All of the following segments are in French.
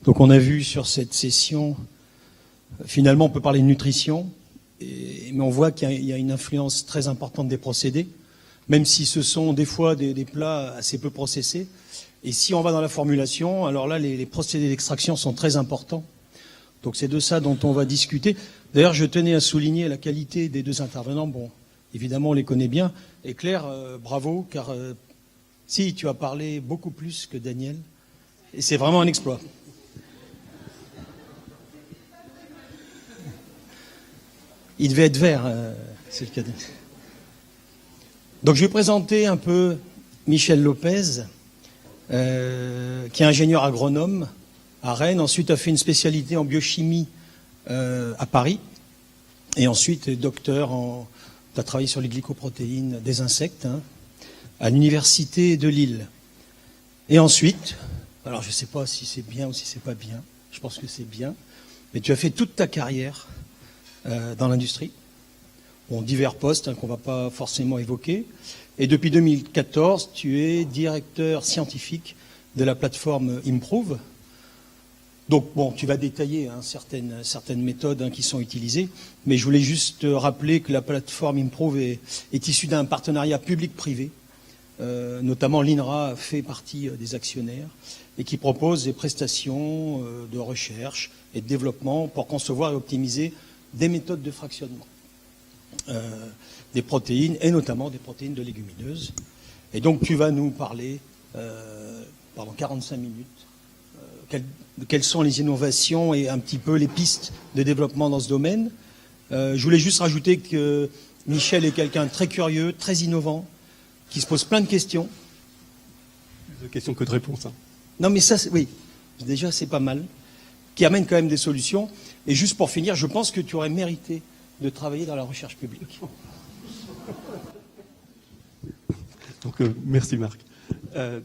Donc on a vu sur cette session, finalement on peut parler de nutrition, mais on voit qu'il y a une influence très importante des procédés, même si ce sont des fois des plats assez peu processés. Et si on va dans la formulation, alors là les procédés d'extraction sont très importants. Donc c'est de ça dont on va discuter. D'ailleurs je tenais à souligner la qualité des deux intervenants. Bon, évidemment on les connaît bien. Et Claire, bravo, car si tu as parlé beaucoup plus que Daniel, et c'est vraiment un exploit. Il devait être vert, c'est le cas. Donc je vais présenter un peu Michel Lopez, qui est ingénieur agronome à Rennes, ensuite a fait une spécialité en biochimie à Paris, et ensuite est docteur tu as travaillé sur les glycoprotéines des insectes à l'université de Lille. Et ensuite, alors je ne sais pas si c'est bien ou si c'est pas bien, je pense que c'est bien, mais tu as fait toute ta carrière dans l'industrie, divers postes qu'on ne va pas forcément évoquer. Et depuis 2014, tu es directeur scientifique de la plateforme Improve. Donc, bon, tu vas détailler certaines méthodes qui sont utilisées, mais je voulais juste rappeler que la plateforme Improve est issue d'un partenariat public-privé, notamment l'INRA fait partie des actionnaires, et qui propose des prestations de recherche et de développement pour concevoir et optimiser des méthodes de fractionnement des protéines, et notamment des protéines de légumineuses. Et donc tu vas nous parler pendant 45 minutes quelles sont les innovations et un petit peu les pistes de développement dans ce domaine. Je voulais juste rajouter que Michel est quelqu'un de très curieux, très innovant, qui se pose plein de questions. Plus de questions que de réponses. Non mais ça, oui, déjà c'est pas mal, qui amène quand même des solutions. Et juste pour finir, je pense que tu aurais mérité de travailler dans la recherche publique. Donc merci Marc.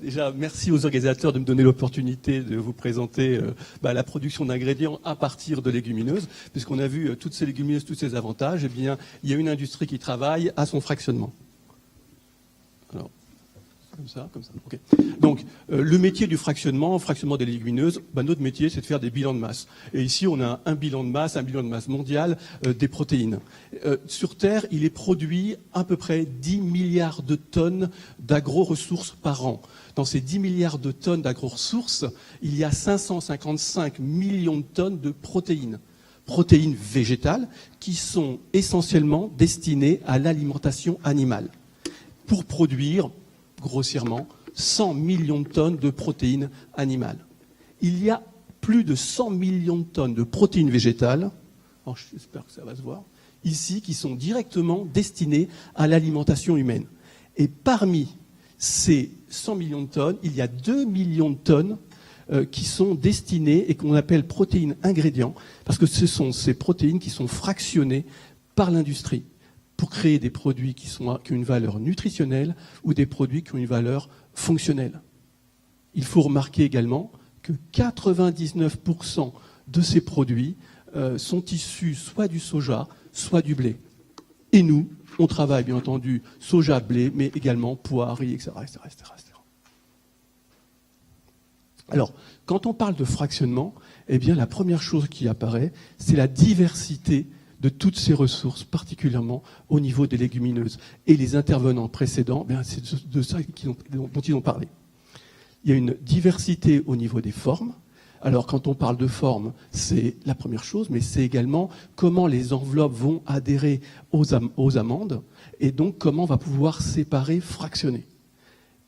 Déjà, merci aux organisateurs de me donner l'opportunité de vous présenter la production d'ingrédients à partir de légumineuses, puisqu'on a vu toutes ces légumineuses, tous ces avantages. Eh bien, il y a une industrie qui travaille à son fractionnement. Alors, comme ça. Okay. Donc, le métier du fractionnement des légumineuses, notre métier, c'est de faire des bilans de masse. Et ici, on a un bilan de masse mondial des protéines. Sur Terre, il est produit à peu près 10 milliards de tonnes d'agro-ressources par an. Dans ces 10 milliards de tonnes d'agro-ressources, il y a 555 millions de tonnes de protéines. Protéines végétales qui sont essentiellement destinées à l'alimentation animale. Pour produire grossièrement 100 millions de tonnes de protéines animales. Il y a plus de 100 millions de tonnes de protéines végétales, alors j'espère que ça va se voir, ici, qui sont directement destinées à l'alimentation humaine. Et parmi ces 100 millions de tonnes, il y a 2 millions de tonnes qui sont destinées et qu'on appelle protéines ingrédients, parce que ce sont ces protéines qui sont fractionnées par l'industrie pour créer des produits qui ont une valeur nutritionnelle ou des produits qui ont une valeur fonctionnelle. Il faut remarquer également que 99% de ces produits sont issus soit du soja, soit du blé. Et nous, on travaille bien entendu soja, blé, mais également pois, riz, etc. Alors, quand on parle de fractionnement, eh bien, la première chose qui apparaît, c'est la diversité de toutes ces ressources, particulièrement au niveau des légumineuses. Et les intervenants précédents, c'est de ça dont ils ont parlé. Il y a une diversité au niveau des formes. Alors, quand on parle de forme, c'est la première chose, mais c'est également comment les enveloppes vont adhérer aux amandes, et donc comment on va pouvoir séparer, fractionner.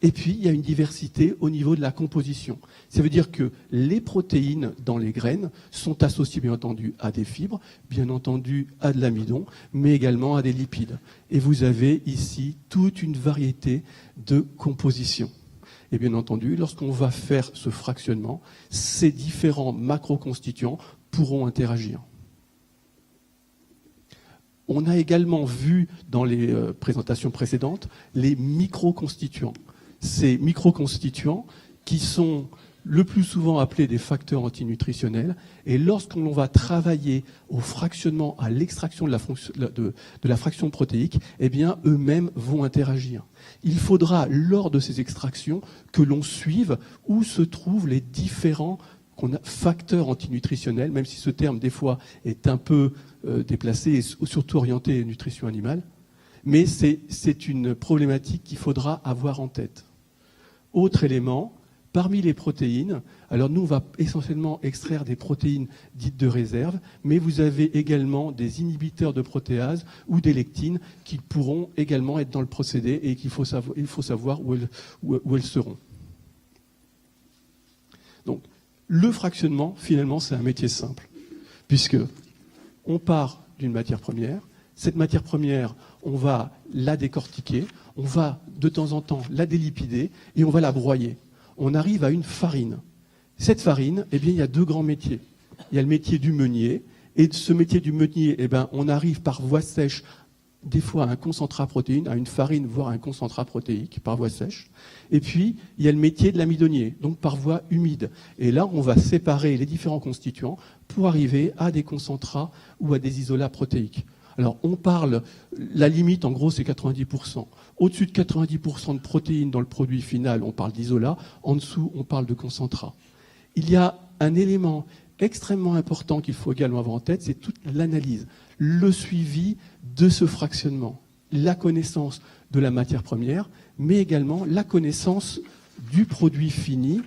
Et puis, il y a une diversité au niveau de la composition. Ça veut dire que les protéines dans les graines sont associées, bien entendu, à des fibres, bien entendu, à de l'amidon, mais également à des lipides. Et vous avez ici toute une variété de compositions. Et bien entendu, lorsqu'on va faire ce fractionnement, ces différents macroconstituants pourront interagir. On a également vu dans les présentations précédentes les microconstituants. Ces microconstituants qui sont le plus souvent appelés des facteurs antinutritionnels, et lorsqu'on va travailler au fractionnement, à l'extraction de la fraction protéique, eh bien, eux-mêmes vont interagir. Il faudra, lors de ces extractions, que l'on suive où se trouvent les différents qu'on a facteur antinutritionnel, même si ce terme, des fois, est un peu déplacé et surtout orienté nutrition animale. Mais c'est une problématique qu'il faudra avoir en tête. Autre élément, parmi les protéines, alors nous, on va essentiellement extraire des protéines dites de réserve, mais vous avez également des inhibiteurs de protéase ou des lectines qui pourront également être dans le procédé et qu'il faut savoir où elles seront. Donc, le fractionnement, finalement, c'est un métier simple, puisque on part d'une matière première. Cette matière première, on va la décortiquer, on va de temps en temps la délipider et on va la broyer. On arrive à une farine. Cette farine, eh bien, il y a deux grands métiers. Il y a le métier du meunier, et de ce métier du meunier, eh bien, on arrive par voie sèche, des fois à un concentrat protéine, à une farine, voire à un concentrat protéique par voie sèche. Et puis, il y a le métier de l'amidonnier, donc par voie humide. Et là, on va séparer les différents constituants pour arriver à des concentrats ou à des isolats protéiques. Alors, on parle, la limite, en gros, c'est 90%. Au-dessus de 90% de protéines dans le produit final, on parle d'isolat. En dessous, on parle de concentrat. Il y a un élément extrêmement important qu'il faut également avoir en tête, c'est toute l'analyse, le suivi de ce fractionnement, la connaissance de la matière première, mais également la connaissance du produit fini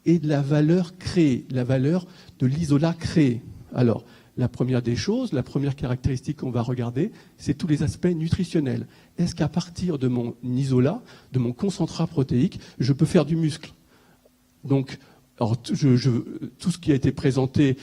et de la valeur créée, la valeur de l'isolat créé. Alors, la première des choses, la première caractéristique qu'on va regarder, c'est tous les aspects nutritionnels. Est-ce qu'à partir de mon isolat, de mon concentrat protéique, je peux faire du muscle ? Donc, alors, tout ce qui a été présenté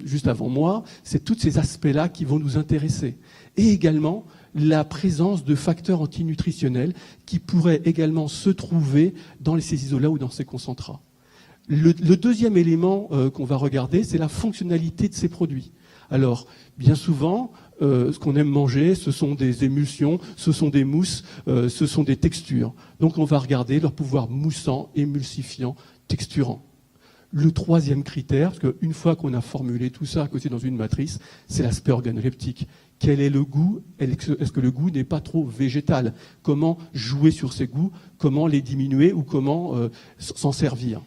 juste avant moi, c'est tous ces aspects-là qui vont nous intéresser. Et également, la présence de facteurs antinutritionnels qui pourraient également se trouver dans ces isolats ou dans ces concentrats. Le deuxième élément qu'on va regarder, c'est la fonctionnalité de ces produits. Alors, bien souvent, ce qu'on aime manger, ce sont des émulsions, ce sont des mousses, ce sont des textures. Donc, on va regarder leur pouvoir moussant, émulsifiant, texturant. Le troisième critère, parce qu'une fois qu'on a formulé tout ça à côté dans une matrice, c'est l'aspect organoleptique. Quel est le goût ? Est-ce que le goût n'est pas trop végétal ? Comment jouer sur ces goûts ? Comment les diminuer ou comment s'en servir ?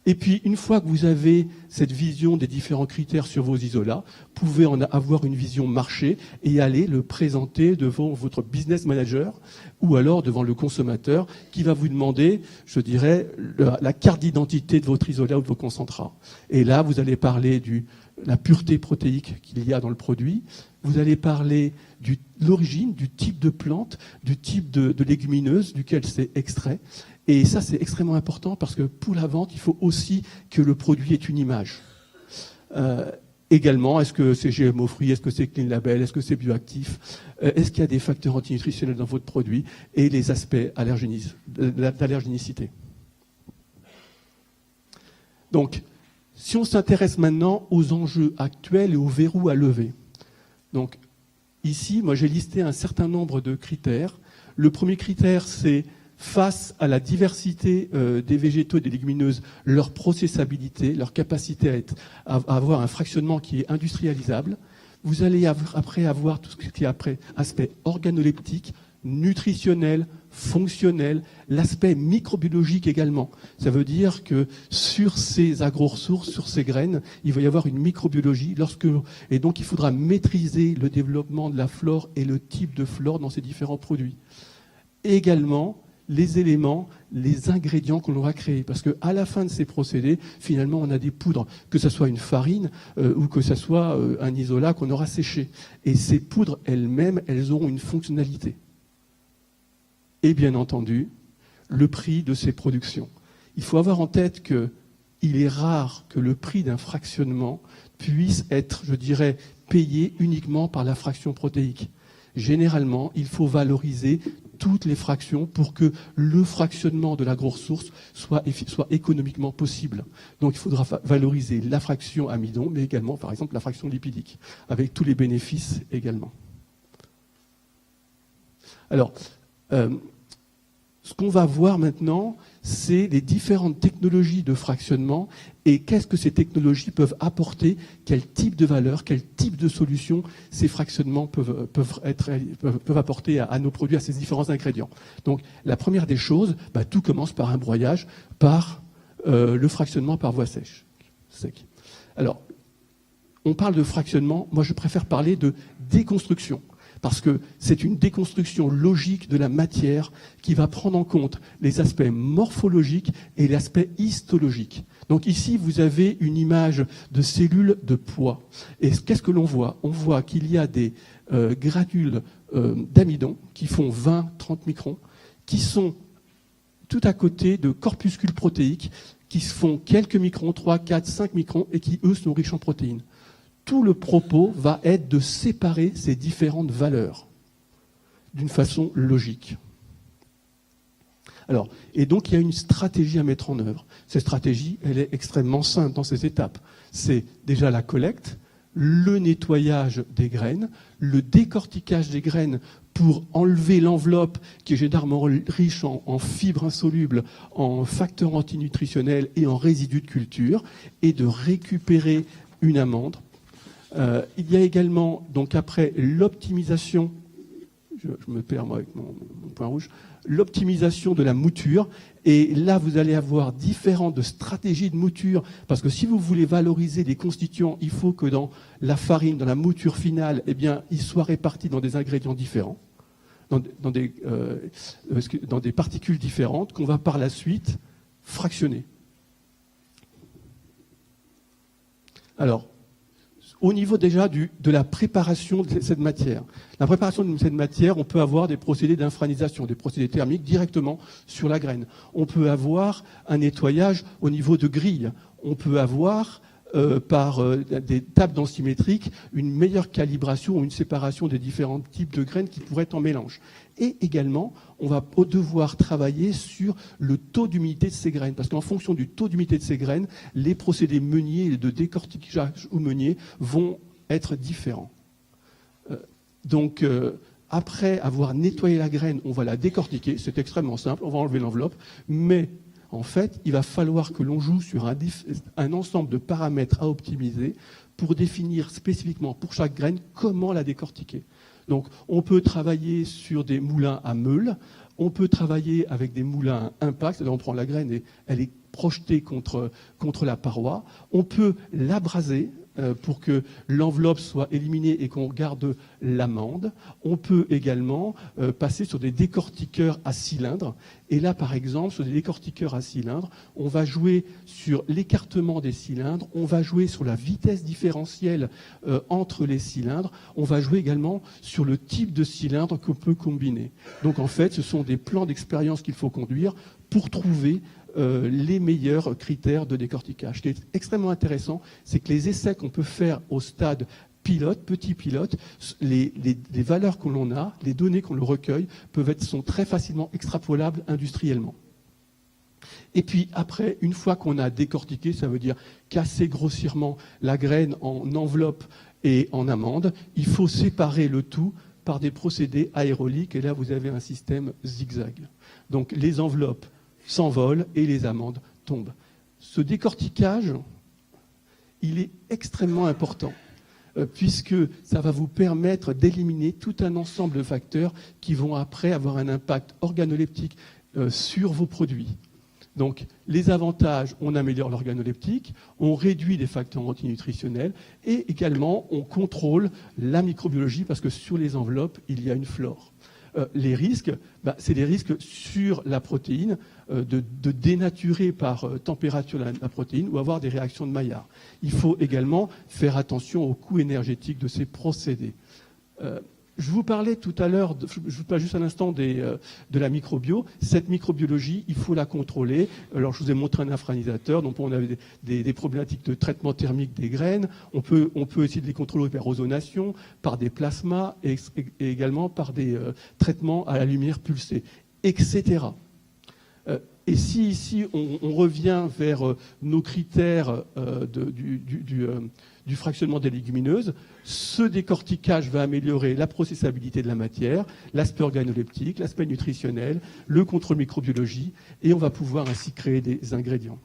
Et puis, une fois que vous avez cette vision des différents critères sur vos isolats, vous pouvez en avoir une vision marché et aller le présenter devant votre business manager ou alors devant le consommateur qui va vous demander, je dirais, la carte d'identité de votre isolat ou de vos concentrats. Et là, vous allez parler de la pureté protéique qu'il y a dans le produit. Vous allez parler de l'origine, du type de plante, du type de légumineuse duquel c'est extrait. Et ça, c'est extrêmement important parce que pour la vente, il faut aussi que le produit ait une image. Également, est-ce que c'est GMO free, est-ce que c'est clean label, est-ce que c'est bioactif, est-ce qu'il y a des facteurs antinutritionnels dans votre produit et les aspects d'allergénicité. Donc, si on s'intéresse maintenant aux enjeux actuels et aux verrous à lever. Donc, ici, moi, j'ai listé un certain nombre de critères. Le premier critère, c'est face à la diversité des végétaux et des légumineuses, leur processabilité, leur capacité à avoir un fractionnement qui est industrialisable. Vous allez après avoir tout ce qui est après aspect organoleptique, nutritionnel, fonctionnel, l'aspect microbiologique également. Ça veut dire que sur ces agro-ressources, sur ces graines, il va y avoir une microbiologie et donc il faudra maîtriser le développement de la flore et le type de flore dans ces différents produits. Et également, les éléments, les ingrédients que l'on va créer. Parce qu'à la fin de ces procédés, finalement, on a des poudres, que ce soit une farine ou que ce soit un isolat qu'on aura séché. Et ces poudres elles-mêmes, elles auront une fonctionnalité. Et bien entendu, le prix de ces productions. Il faut avoir en tête qu'il est rare que le prix d'un fractionnement puisse être, je dirais, payé uniquement par la fraction protéique. Généralement, il faut valoriser toutes les fractions pour que le fractionnement de l'agro-ressource soit économiquement possible. Donc il faudra valoriser la fraction amidon, mais également, par exemple, la fraction lipidique, avec tous les bénéfices également. Alors, ce qu'on va voir maintenant, c'est les différentes technologies de fractionnement et qu'est-ce que ces technologies peuvent apporter, quel type de valeur, quel type de solution ces fractionnements peuvent apporter à nos produits, à ces différents ingrédients. Donc la première des choses, tout commence par un broyage, par le fractionnement par voie sec. Alors, on parle de fractionnement, moi je préfère parler de déconstruction, parce que c'est une déconstruction logique de la matière qui va prendre en compte les aspects morphologiques et l'aspect histologique. Donc ici, vous avez une image de cellules de poids. Et qu'est-ce que l'on voit? On voit qu'il y a des granules d'amidon qui font 20-30 microns, qui sont tout à côté de corpuscules protéiques qui font quelques microns, 3, 4, 5 microns, et qui, eux, sont riches en protéines. Tout le propos va être de séparer ces différentes valeurs d'une façon logique. Alors, et donc, il y a une stratégie à mettre en œuvre. Cette stratégie, elle est extrêmement simple dans ses étapes. C'est déjà la collecte, le nettoyage des graines, le décortiquage des graines pour enlever l'enveloppe qui est généralement riche en fibres insolubles, en facteurs antinutritionnels et en résidus de culture, et de récupérer une amande. Il y a également, donc après, l'optimisation, je me perds moi avec mon point rouge, l'optimisation de la mouture. Et là, vous allez avoir différentes stratégies de mouture, parce que si vous voulez valoriser des constituants, il faut que dans la farine, dans la mouture finale, eh bien, ils soient répartis dans des ingrédients différents, dans des particules différentes, qu'on va par la suite fractionner. Alors, au niveau déjà de la préparation de cette matière. La préparation de cette matière, on peut avoir des procédés d'infranisation, des procédés thermiques directement sur la graine. On peut avoir un nettoyage au niveau de grilles. On peut avoir, par des tables densimétriques, une meilleure calibration ou une séparation des différents types de graines qui pourraient être en mélange. Et également, on va devoir travailler sur le taux d'humidité de ces graines. Parce qu'en fonction du taux d'humidité de ces graines, les procédés meuniers de décortiquage ou meunier vont être différents. Donc, après avoir nettoyé la graine, on va la décortiquer. C'est extrêmement simple, on va enlever l'enveloppe. Mais en fait, il va falloir que l'on joue sur un ensemble de paramètres à optimiser pour définir spécifiquement pour chaque graine comment la décortiquer. Donc, on peut travailler sur des moulins à meule, on peut travailler avec des moulins à impact, c'est-à-dire on prend la graine et elle est projetée contre la paroi. On peut l'abraser pour que l'enveloppe soit éliminée et qu'on garde l'amande. On peut également passer sur des décortiqueurs à cylindre. Et là, par exemple, sur des décortiqueurs à cylindre, on va jouer sur l'écartement des cylindres, on va jouer sur la vitesse différentielle entre les cylindres, on va jouer également sur le type de cylindre qu'on peut combiner. Donc en fait, ce sont des plans d'expérience qu'il faut conduire pour trouver les meilleurs critères de décortiquage. Ce qui est extrêmement intéressant, c'est que les essais qu'on peut faire au stade pilote, petit pilote, les valeurs que l'on a, les données qu'on recueille, sont très facilement extrapolables industriellement. Et puis après, une fois qu'on a décortiqué, ça veut dire casser grossièrement la graine en enveloppe et en amande, il faut séparer le tout par des procédés aéroliques, et là vous avez un système zigzag. Donc les enveloppes s'envolent et les amandes tombent. Ce décortiquage, il est extrêmement important, puisque ça va vous permettre d'éliminer tout un ensemble de facteurs qui vont après avoir un impact organoleptique sur vos produits. Donc, les avantages, on améliore l'organoleptique, on réduit les facteurs antinutritionnels et également on contrôle la microbiologie parce que sur les enveloppes, il y a une flore. Les risques, c'est des risques sur la protéine, de dénaturer par température la protéine ou avoir des réactions de Maillard. Il faut également faire attention au coût énergétique de ces procédés. Je vous parlais tout à l'heure, je vous parle juste un instant de la microbio. Cette microbiologie, il faut la contrôler. Alors, je vous ai montré un infranisateur. Donc, on avait des problématiques de traitement thermique des graines. On peut essayer de les contrôler par ozonation, par des plasmas et également par des traitements à la lumière pulsée, etc. Et si ici, on revient vers nos critères du fractionnement des légumineuses, ce décortiquage va améliorer la processabilité de la matière, l'aspect organoleptique, l'aspect nutritionnel, le contrôle microbiologie, et on va pouvoir ainsi créer des ingrédients.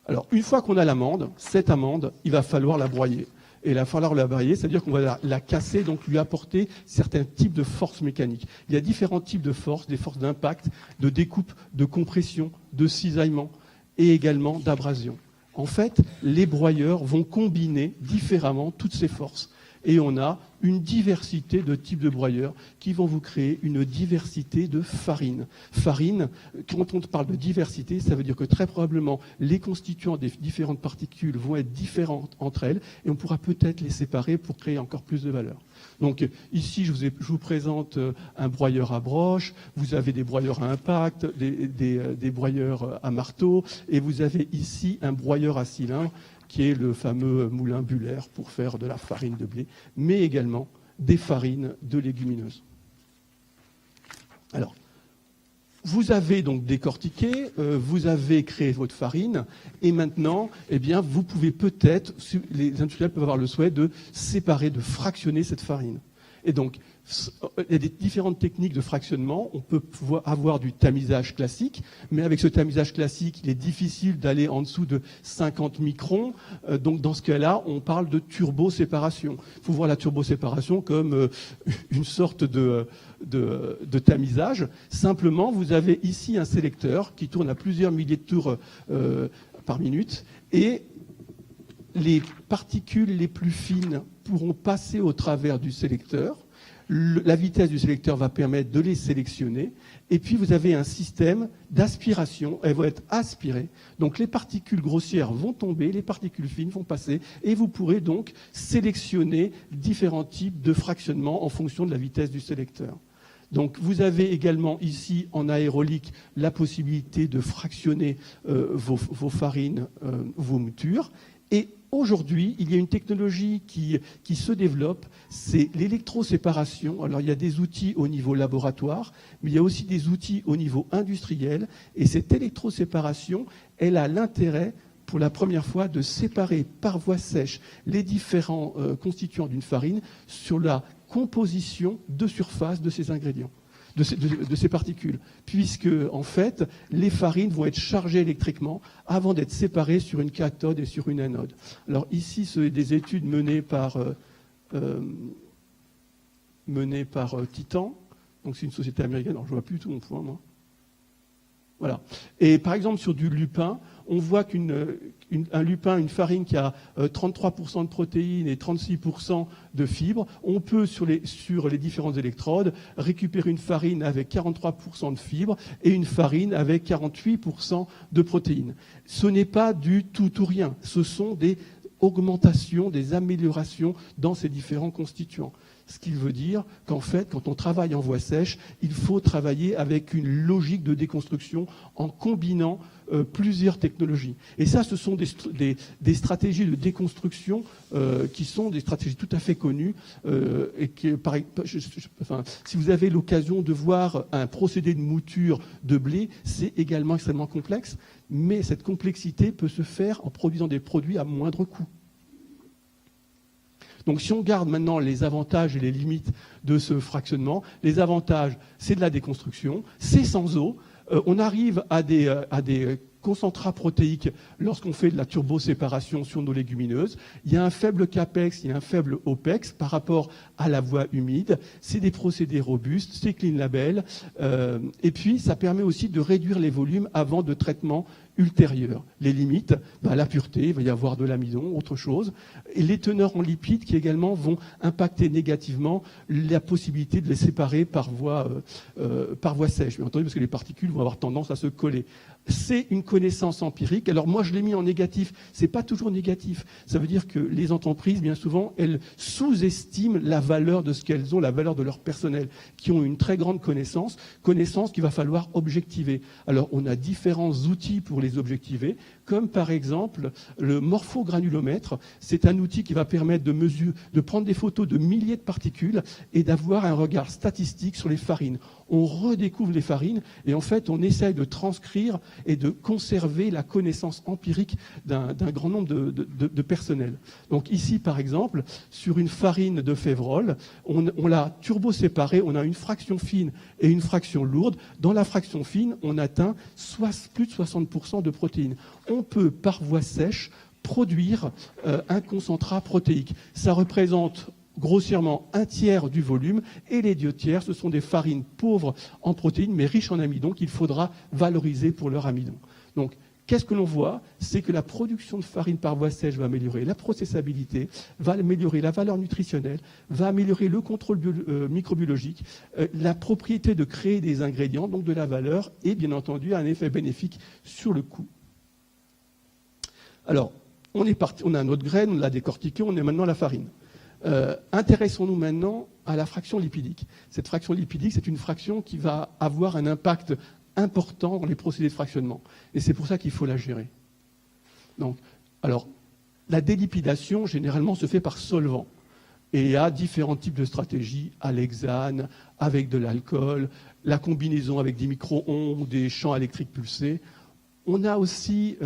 Alors, une fois qu'on a l'amande, cette amande, il va falloir la broyer. Et il va falloir la varier, c'est-à-dire qu'on va la casser, donc lui apporter certains types de forces mécaniques. Il y a différents types de forces, des forces d'impact, de découpe, de compression, de cisaillement et également d'abrasion. En fait, les broyeurs vont combiner différemment toutes ces forces. Et on a une diversité de types de broyeurs qui vont vous créer une diversité de farines. Farine, quand on parle de diversité, ça veut dire que très probablement les constituants des différentes particules vont être différents entre elles et on pourra peut-être les séparer pour créer encore plus de valeur. Donc ici, je vous présente un broyeur à broche, vous avez des broyeurs à impact, des broyeurs à marteau, et vous avez ici un broyeur à cylindre qui est le fameux moulin Buller pour faire de la farine de blé, mais également des farines de légumineuses. Alors, vous avez donc décortiqué, vous avez créé votre farine, et maintenant, eh bien, vous pouvez peut-être, les industriels peuvent avoir le souhait de séparer, de fractionner cette farine. Et donc, il y a des différentes techniques de fractionnement. On peut avoir du tamisage classique, mais avec ce tamisage classique, il est difficile d'aller en dessous de 50 microns. Donc, dans ce cas-là, on parle de turboséparation. Il faut voir la turboséparation comme une sorte de tamisage. Simplement, vous avez ici un sélecteur qui tourne à plusieurs milliers de tours par minute, et les particules les plus fines pourront passer au travers du sélecteur. La vitesse du sélecteur va permettre de les sélectionner. Et puis, vous avez un système d'aspiration. Elles vont être aspirées. Donc, les particules grossières vont tomber, les particules fines vont passer. Et vous pourrez donc sélectionner différents types de fractionnement en fonction de la vitesse du sélecteur. Donc, vous avez également ici, en aérolique, la possibilité de fractionner vos farines, vos moutures. Et aujourd'hui, il y a une technologie qui se développe, c'est l'électroséparation. Alors, il y a des outils au niveau laboratoire, mais il y a aussi des outils au niveau industriel. Et cette électroséparation, elle a l'intérêt, pour la première fois, de séparer par voie sèche les différents constituants d'une farine sur la composition de surface de ces ingrédients, de ces particules, puisque en fait les farines vont être chargées électriquement avant d'être séparées sur une cathode et sur une anode. Alors ici, c'est des études menées par Titan, donc c'est une société américaine. Alors je vois plus tout mon point, moi. Voilà. Et par exemple sur du lupin, on voit qu'un lupin, une farine qui a 33% de protéines et 36% de fibres, on peut sur les différents électrodes récupérer une farine avec 43% de fibres et une farine avec 48% de protéines. Ce n'est pas du tout ou rien, ce sont des augmentations, des améliorations dans ces différents constituants. Ce qui veut dire qu'en fait, quand on travaille en voie sèche, il faut travailler avec une logique de déconstruction en combinant plusieurs technologies. Et ça, ce sont des stratégies de déconstruction qui sont des stratégies tout à fait connues. Et que, si vous avez l'occasion de voir un procédé de mouture de blé, c'est également extrêmement complexe. Mais cette complexité peut se faire en produisant des produits à moindre coût. Donc si on garde maintenant les avantages et les limites de ce fractionnement, les avantages, c'est de la déconstruction, c'est sans eau, on arrive à des concentrats protéiques lorsqu'on fait de la turboséparation sur nos légumineuses. Il y a un faible capex, il y a un faible opex par rapport à la voie humide. C'est des procédés robustes, c'est clean label. Et puis, ça permet aussi de réduire les volumes avant de traitement ultérieur. Les limites, la pureté, il va y avoir de l'amidon, autre chose. Et les teneurs en lipides qui également vont impacter négativement la possibilité de les séparer par voie sèche. Bien entendu, parce que les particules vont avoir tendance à se coller. C'est une connaissance empirique. Alors moi, je l'ai mis en négatif. C'est pas toujours négatif. Ça veut dire que les entreprises, bien souvent, elles sous-estiment la valeur de ce qu'elles ont, la valeur de leur personnel, qui ont une très grande connaissance qu'il va falloir objectiver. Alors, on a différents outils pour les objectiver, comme par exemple le morphogranulomètre. C'est un outil qui va permettre de prendre des photos de milliers de particules et d'avoir un regard statistique sur les farines. On redécouvre les farines et en fait, on essaye de transcrire et de conserver la connaissance empirique d'un grand nombre de personnel. Donc ici, par exemple, sur une farine de Févrole, on l'a turbo-séparée, on a une fraction fine et une fraction lourde. Dans la fraction fine, on atteint plus de 60% de protéines. On peut, par voie sèche, produire un concentrat protéique. Ça représente grossièrement un tiers du volume, et les 2 tiers, ce sont des farines pauvres en protéines, mais riches en amidon, qu'il faudra valoriser pour leur amidon. Donc, qu'est-ce que l'on voit? C'est que la production de farine par voie sèche va améliorer la processabilité, va améliorer la valeur nutritionnelle, va améliorer le contrôle microbiologique, la propriété de créer des ingrédients, donc de la valeur, et bien entendu un effet bénéfique sur le coût. Alors, on a notre graine, on l'a décortiquée, on est maintenant à la farine. Intéressons-nous maintenant à la fraction lipidique. Cette fraction lipidique, c'est une fraction qui va avoir un impact important dans les procédés de fractionnement. Et c'est pour ça qu'il faut la gérer. Donc, alors, la délipidation, généralement, se fait par solvant. Et il y a différents types de stratégies, à l'hexane, avec de l'alcool, la combinaison avec des micro-ondes ou des champs électriques pulsés. On a aussi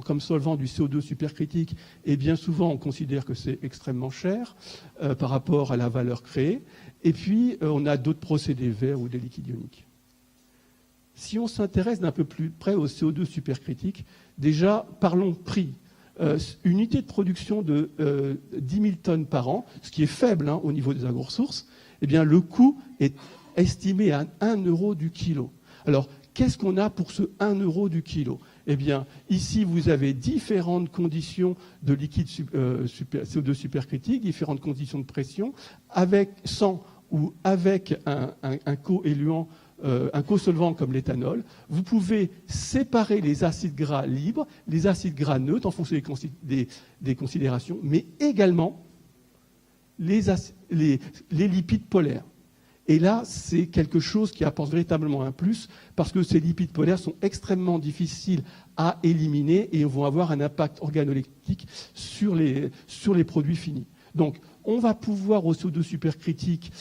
comme solvant du CO2 supercritique, et bien souvent on considère que c'est extrêmement cher par rapport à la valeur créée. Et puis on a d'autres procédés verts ou des liquides ioniques. Si on s'intéresse d'un peu plus près au CO2 supercritique, déjà parlons prix. Une unité de production de 10 000 tonnes par an, ce qui est faible au niveau des agro-ressources, eh bien le coût est estimé à 1 euro du kilo. Alors, qu'est-ce qu'on a pour ce 1 euro du kilo? Eh bien, ici, vous avez différentes conditions de liquide CO2 supercritique, différentes conditions de pression, sans ou avec un coéluant, un cosolvant comme l'éthanol. Vous pouvez séparer les acides gras libres, les acides gras neutres en fonction des considérations, mais également les lipides polaires. Et là, c'est quelque chose qui apporte véritablement un plus, parce que ces lipides polaires sont extrêmement difficiles à éliminer et vont avoir un impact organoleptique sur les produits finis. Donc, on va pouvoir, au CO2 supercritique,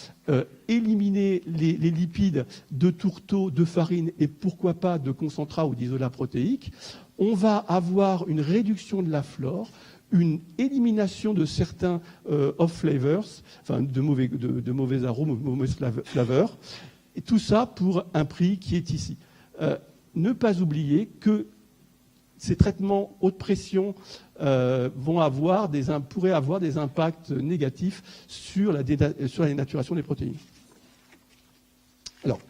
éliminer les lipides de tourteau, de farine et pourquoi pas de concentrat ou d'isolat protéique. On va avoir une réduction de la flore, une élimination de certains off-flavors, enfin de mauvais arômes, de mauvaises flavors, et tout ça pour un prix qui est ici. Ne pas oublier que ces traitements haute pression pourraient avoir des impacts négatifs sur la dénaturation des protéines. Alors,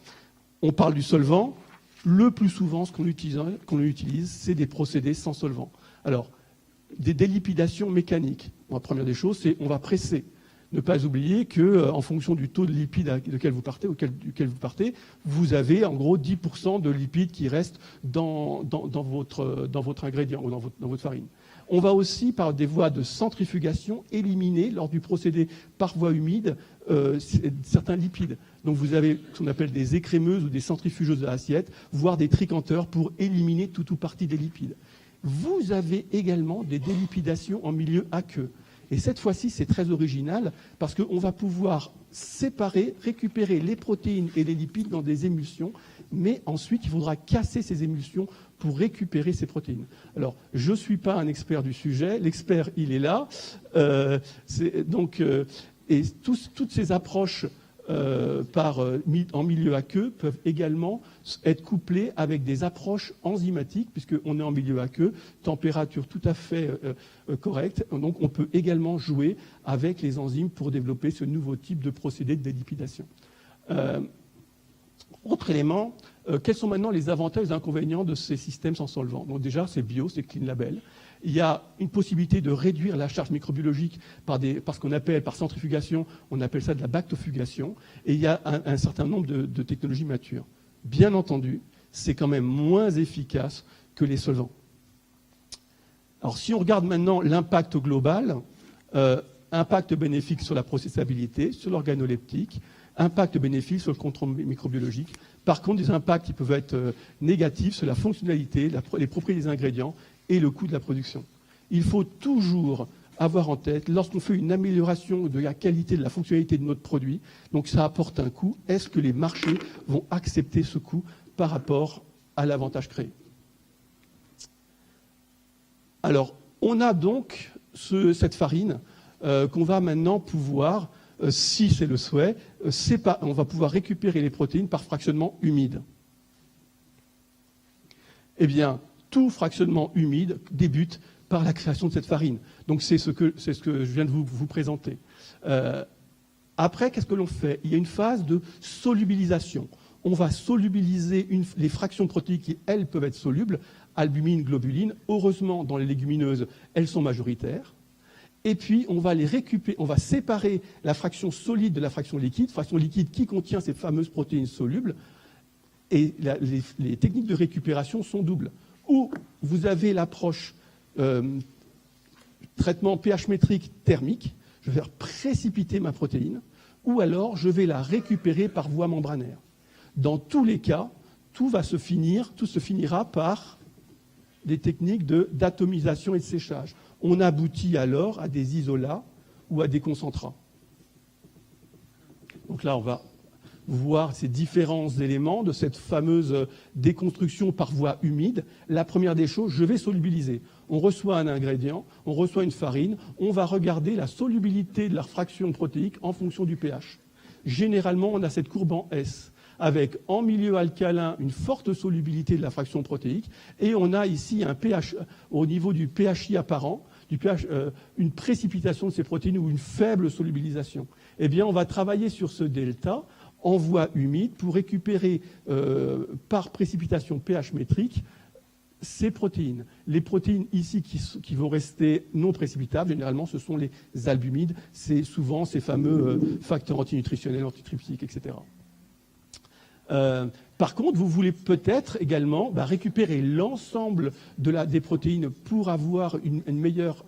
on parle du solvant. Le plus souvent, ce qu'on utilise, c'est des procédés sans solvant. Alors, des délipidations mécaniques. La première des choses, c'est on va presser. Ne pas oublier qu'en fonction du taux de lipides duquel vous partez, vous avez en gros 10% de lipides qui restent dans votre ingrédient ou dans votre farine. On va aussi, par des voies de centrifugation, éliminer, lors du procédé par voie humide, certains lipides. Donc vous avez ce qu'on appelle des écrémeuses ou des centrifugeuses à assiette, voire des tricanteurs pour éliminer tout ou partie des lipides. Vous avez également des délipidations en milieu aqueux. Et cette fois-ci, c'est très original parce qu'on va pouvoir séparer, récupérer les protéines et les lipides dans des émulsions, mais ensuite, il faudra casser ces émulsions pour récupérer ces protéines. Alors, je ne suis pas un expert du sujet, l'expert, il est là. Et toutes ces approches en milieu aqueux peuvent également être couplées avec des approches enzymatiques, puisqu'on est en milieu aqueux, température tout à fait correcte. Donc on peut également jouer avec les enzymes pour développer ce nouveau type de procédé de délipidation. Autre élément, quels sont maintenant les avantages et les inconvénients de ces systèmes sans solvant? Donc déjà, c'est bio, c'est Clean Label. Il y a une possibilité de réduire la charge microbiologique par ce qu'on appelle, par centrifugation, on appelle ça de la bactofugation, et il y a un certain nombre de technologies matures. Bien entendu, c'est quand même moins efficace que les solvants. Alors si on regarde maintenant l'impact global, impact bénéfique sur la processabilité, sur l'organoleptique, impact bénéfique sur le contrôle microbiologique. Par contre, des impacts qui peuvent être négatifs sur la fonctionnalité, les propriétés des ingrédients et le coût de la production. Il faut toujours avoir en tête, lorsqu'on fait une amélioration de la qualité, de la fonctionnalité de notre produit, donc ça apporte un coût, est-ce que les marchés vont accepter ce coût par rapport à l'avantage créé? Alors, on a donc cette farine qu'on va maintenant pouvoir, si c'est le souhait, on va pouvoir récupérer les protéines par fractionnement humide. Eh bien, tout fractionnement humide débute par la création de cette farine. Donc c'est ce que je viens de vous présenter. Après, qu'est-ce que l'on fait? Il y a une phase de solubilisation. On va solubiliser les fractions protéiques qui, elles, peuvent être solubles, albumine, globuline. Heureusement, dans les légumineuses, elles sont majoritaires. Et puis, on va les récupérer, on va séparer la fraction solide de la fraction liquide qui contient ces fameuses protéines solubles. Et les techniques de récupération sont doubles. Ou vous avez l'approche traitement pH métrique thermique, je vais faire précipiter ma protéine, ou alors je vais la récupérer par voie membranaire. Dans tous les cas, tout se finira par des techniques d'atomisation et de séchage. On aboutit alors à des isolats ou à des concentrats. Donc là, on va voir ces différents éléments de cette fameuse déconstruction par voie humide. La première des choses, je vais solubiliser. On reçoit un ingrédient, on reçoit une farine, on va regarder la solubilité de la fraction protéique en fonction du pH. Généralement, on a cette courbe en S, avec en milieu alcalin une forte solubilité de la fraction protéique, et on a ici un pH, au niveau du pHI apparent, une précipitation de ces protéines ou une faible solubilisation. Eh bien, on va travailler sur ce delta en voie humide pour récupérer par précipitation pH métrique ces protéines. Les protéines ici qui vont rester non précipitables, généralement, ce sont les albumides. C'est souvent ces fameux facteurs antinutritionnels, antitryptiques, etc. Par contre, vous voulez peut-être également récupérer l'ensemble des protéines pour avoir un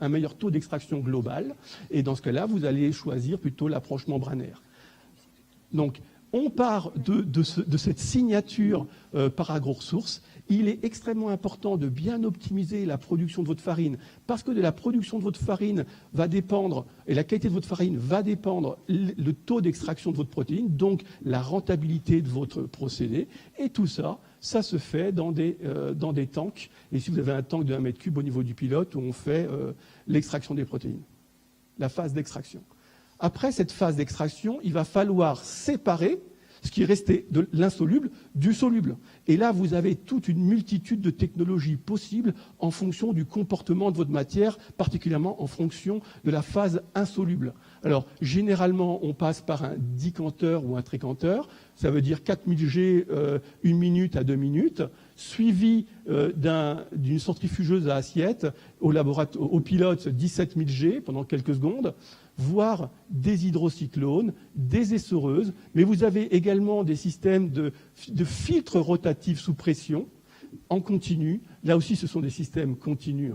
meilleur taux d'extraction global. Et dans ce cas-là, vous allez choisir plutôt l'approche membranaire. Donc, on part de cette signature par agroressources. Il est extrêmement important de bien optimiser la production de votre farine, parce que de la production de votre farine va dépendre, et la qualité de votre farine va dépendre le taux d'extraction de votre protéine, donc la rentabilité de votre procédé. Et tout ça, ça se fait dans des tanks. Et si vous avez un tank de 1 mètre cube au niveau du pilote, où on fait l'extraction des protéines, la phase d'extraction. Après cette phase d'extraction, il va falloir séparer ce qui est resté de l'insoluble du soluble. Et là, vous avez toute une multitude de technologies possibles en fonction du comportement de votre matière, particulièrement en fonction de la phase insoluble. Alors, généralement, on passe par un décanteur ou un tricanteur. Ça veut dire 4000 G, 1 minute à 2 minutes, suivi d'une centrifugeuse à assiette, au pilote 17 000 G pendant quelques secondes, voire des hydrocyclones, des essoreuses, mais vous avez également des systèmes de filtres rotatifs sous pression en continu. Là aussi, ce sont des systèmes continus.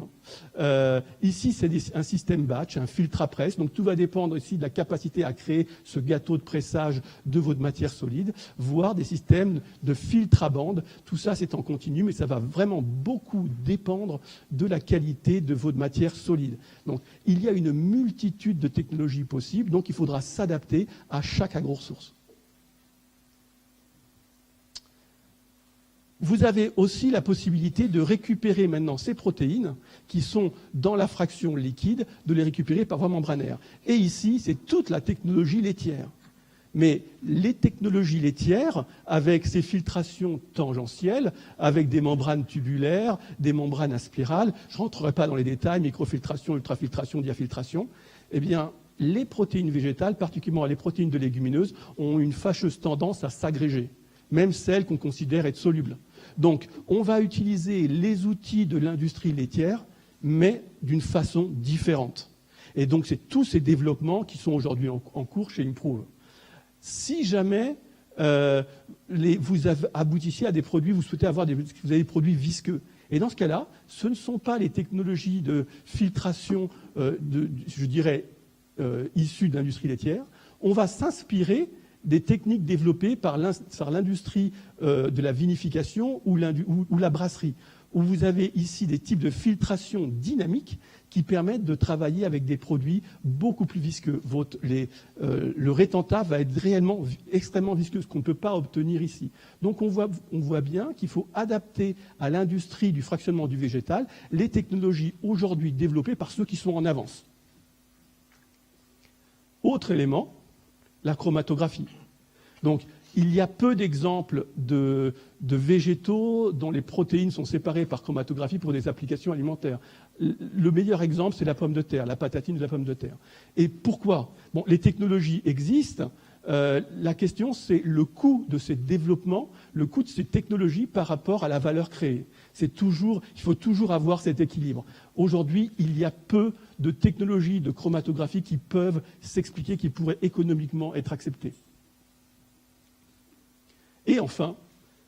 Ici, c'est un système batch, un filtre à presse. Donc, tout va dépendre ici de la capacité à créer ce gâteau de pressage de votre matière solide, voire des systèmes de filtre à bande. Tout ça, c'est en continu, mais ça va vraiment beaucoup dépendre de la qualité de votre matière solide. Donc, il y a une multitude de technologies possibles. Donc, il faudra s'adapter à chaque agroressource. Vous avez aussi la possibilité de récupérer maintenant ces protéines qui sont dans la fraction liquide, de les récupérer par voie membranaire. Et ici, c'est toute la technologie laitière. Mais les technologies laitières, avec ces filtrations tangentielles, avec des membranes tubulaires, des membranes à spirale, je ne rentrerai pas dans les détails, microfiltration, ultrafiltration, diafiltration, eh bien, les protéines végétales, particulièrement les protéines de légumineuses, ont une fâcheuse tendance à s'agréger, même celles qu'on considère être solubles. Donc, on va utiliser les outils de l'industrie laitière, mais d'une façon différente. Et donc, c'est tous ces développements qui sont aujourd'hui en cours chez Improve. Si jamais vous aboutissez à des produits, vous souhaitez avoir vous avez des produits visqueux. Et dans ce cas-là, ce ne sont pas les technologies de filtration, je dirais, issues de l'industrie laitière. On va s'inspirer des techniques développées par l'industrie de la vinification ou la brasserie, où vous avez ici des types de filtration dynamique qui permettent de travailler avec des produits beaucoup plus visqueux. Le rétentat va être réellement extrêmement visqueux, ce qu'on ne peut pas obtenir ici. Donc on voit bien qu'il faut adapter à l'industrie du fractionnement du végétal les technologies aujourd'hui développées par ceux qui sont en avance. Autre élément, la chromatographie. Donc, Il y a peu d'exemples de végétaux dont les protéines sont séparées par chromatographie pour des applications alimentaires. Le meilleur exemple, c'est la pomme de terre, la patatine de la pomme de terre. Et pourquoi? Bon, les technologies existent. La question, c'est le coût de ces développements, le coût de ces technologies par rapport à la valeur créée. Il faut toujours avoir cet équilibre. Aujourd'hui, il y a peu de technologies de chromatographie qui peuvent s'expliquer, qui pourraient économiquement être acceptées. Et enfin,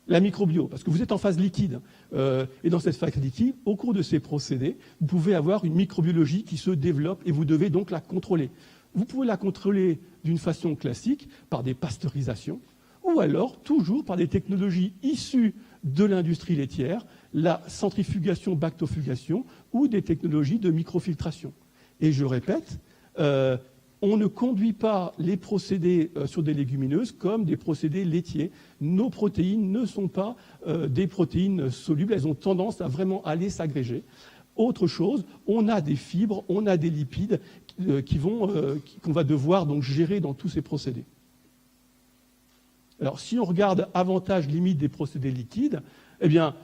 la microbio, parce que vous êtes en phase liquide. Et dans cette phase liquide, au cours de ces procédés, vous pouvez avoir une microbiologie qui se développe et vous devez donc la contrôler. Vous pouvez la contrôler d'une façon classique, par des pasteurisations, ou alors toujours par des technologies issues de l'industrie laitière, la centrifugation, bactofugation, ou des technologies de microfiltration. Et je répète, on ne conduit pas les procédés sur des légumineuses comme des procédés laitiers. Nos protéines ne sont pas des protéines solubles, elles ont tendance à vraiment aller s'agréger. Autre chose, on a des fibres, on a des lipides qu'on va devoir donc gérer dans tous ces procédés. Alors, si on regarde avantages limites des procédés liquides, eh bien,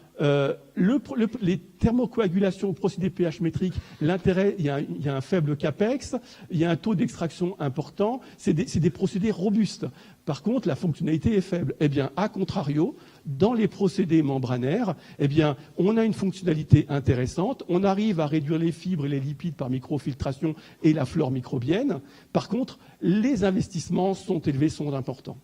les thermocoagulations, procédés pH métrique, l'intérêt, il y a un faible capex, il y a un taux d'extraction important, c'est des procédés robustes. Par contre, la fonctionnalité est faible. Eh bien, à contrario, dans les procédés membranaires, eh bien, on a une fonctionnalité intéressante, on arrive à réduire les fibres et les lipides par microfiltration et la flore microbienne. Par contre, les investissements sont élevés, sont importants.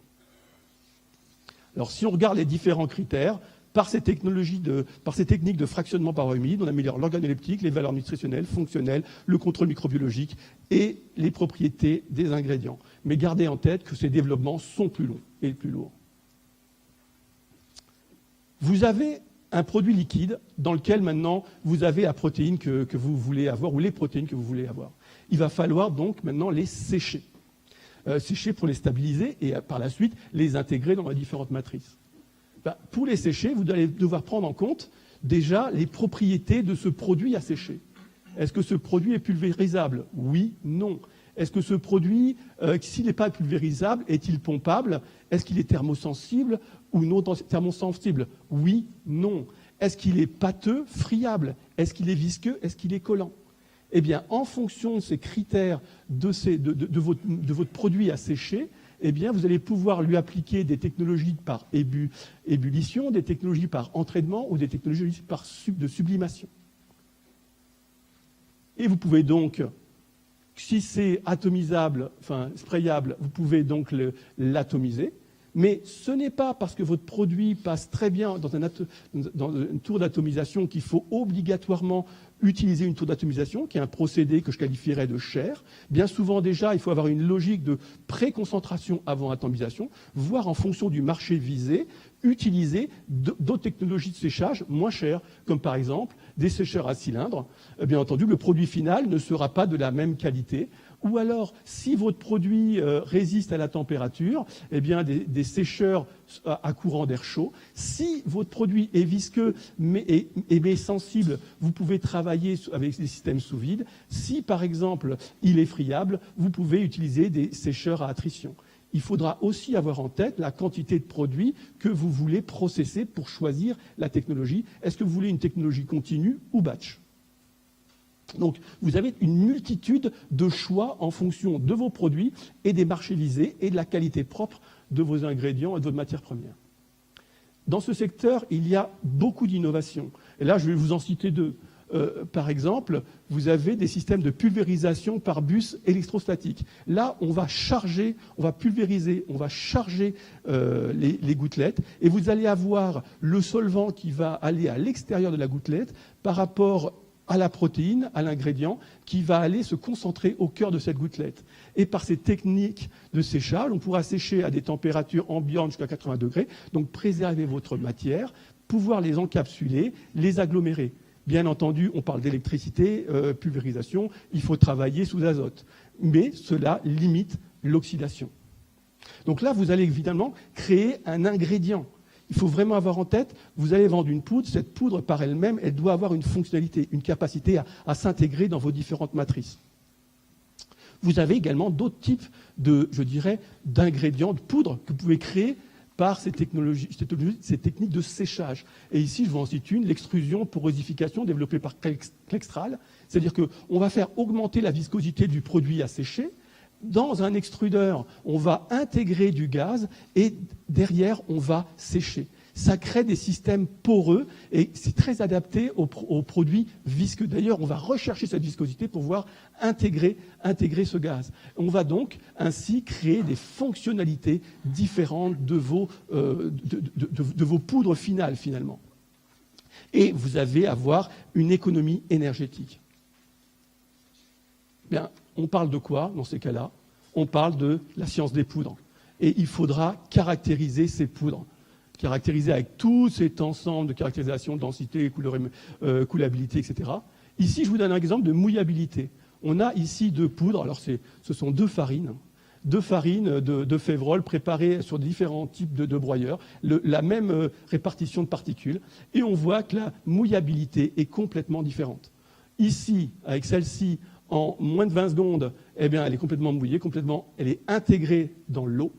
Alors, si on regarde les différents critères, par ces techniques de fractionnement par voie humide, on améliore l'organoleptique, les valeurs nutritionnelles, fonctionnelles, le contrôle microbiologique et les propriétés des ingrédients. Mais gardez en tête que ces développements sont plus longs et plus lourds. Vous avez un produit liquide dans lequel maintenant vous avez la protéine que vous voulez avoir ou les protéines que vous voulez avoir. Il va falloir donc maintenant les sécher. Sécher pour les stabiliser et par la suite les intégrer dans les différentes matrices. Pour les sécher, vous allez devoir prendre en compte déjà les propriétés de ce produit à sécher. Est-ce que ce produit est pulvérisable? Oui, non. Est-ce que ce produit, s'il n'est pas pulvérisable, est-il pompable? Est-ce qu'il est thermosensible ou non thermosensible? Oui, non. Est-ce qu'il est pâteux, friable? Est-ce qu'il est visqueux? Est-ce qu'il est collant? Eh bien, en fonction de ces critères de votre produit à sécher, eh bien, vous allez pouvoir lui appliquer des technologies par ébullition, des technologies par entraînement ou des technologies de sublimation. Et vous pouvez donc, si c'est atomisable, enfin sprayable, vous pouvez donc l'atomiser. Mais ce n'est pas parce que votre produit passe très bien dans une tour d'atomisation qu'il faut obligatoirement utiliser une tour d'atomisation, qui est un procédé que je qualifierais de cher. Bien souvent déjà, il faut avoir une logique de préconcentration avant atomisation, voire en fonction du marché visé, utiliser d'autres technologies de séchage moins chères, comme par exemple des sécheurs à cylindre. Bien entendu, le produit final ne sera pas de la même qualité. Ou alors, si votre produit résiste à la température, eh bien des sécheurs à courant d'air chaud. Si votre produit est visqueux mais sensible, vous pouvez travailler avec des systèmes sous vide. Si, par exemple, il est friable, vous pouvez utiliser des sécheurs à attrition. Il faudra aussi avoir en tête la quantité de produits que vous voulez processer pour choisir la technologie. Est-ce que vous voulez une technologie continue ou batch ? Donc, vous avez une multitude de choix en fonction de vos produits et des marchés visés et de la qualité propre de vos ingrédients et de votre matière première. Dans ce secteur, il y a beaucoup d'innovations. Et là, je vais vous en citer deux. Par exemple, vous avez des systèmes de pulvérisation par bus électrostatique. Là, on va pulvériser, on va charger les gouttelettes et vous allez avoir le solvant qui va aller à l'extérieur de la gouttelette par rapport à la protéine, à l'ingrédient, qui va aller se concentrer au cœur de cette gouttelette. Et par ces techniques de séchage, on pourra sécher à des températures ambiantes jusqu'à 80 degrés, donc préserver votre matière, pouvoir les encapsuler, les agglomérer. Bien entendu, on parle d'électricité, pulvérisation, il faut travailler sous azote. Mais cela limite l'oxydation. Donc là, vous allez évidemment créer un ingrédient. Il faut vraiment avoir en tête, vous allez vendre une poudre, cette poudre par elle-même, elle doit avoir une fonctionnalité, une capacité à s'intégrer dans vos différentes matrices. Vous avez également d'autres types d'ingrédients, de poudre que vous pouvez créer par ces techniques de séchage. Et ici, je vous en cite une, l'extrusion porosification développée par Klextral. C'est-à-dire qu'on va faire augmenter la viscosité du produit à sécher. Dans un extrudeur, on va intégrer du gaz et derrière, on va sécher. Ça crée des systèmes poreux et c'est très adapté aux produits visqueux. D'ailleurs, on va rechercher cette viscosité pour pouvoir intégrer ce gaz. On va donc ainsi créer des fonctionnalités différentes de vos poudres finales, finalement. Et vous allez avoir une économie énergétique. Bien, on parle de quoi dans ces cas-là? On parle de la science des poudres. Et il faudra caractériser ces poudres. Caractérisé avec tout cet ensemble de caractérisation, densité, coulabilité, etc. Ici, je vous donne un exemple de mouillabilité. On a ici deux poudres, alors ce sont deux farines de févrole préparées sur différents types de broyeurs, la même répartition de particules, et on voit que la mouillabilité est complètement différente. Ici, avec celle-ci, en moins de 20 secondes, eh bien, elle est complètement mouillée, elle est intégrée dans l'eau,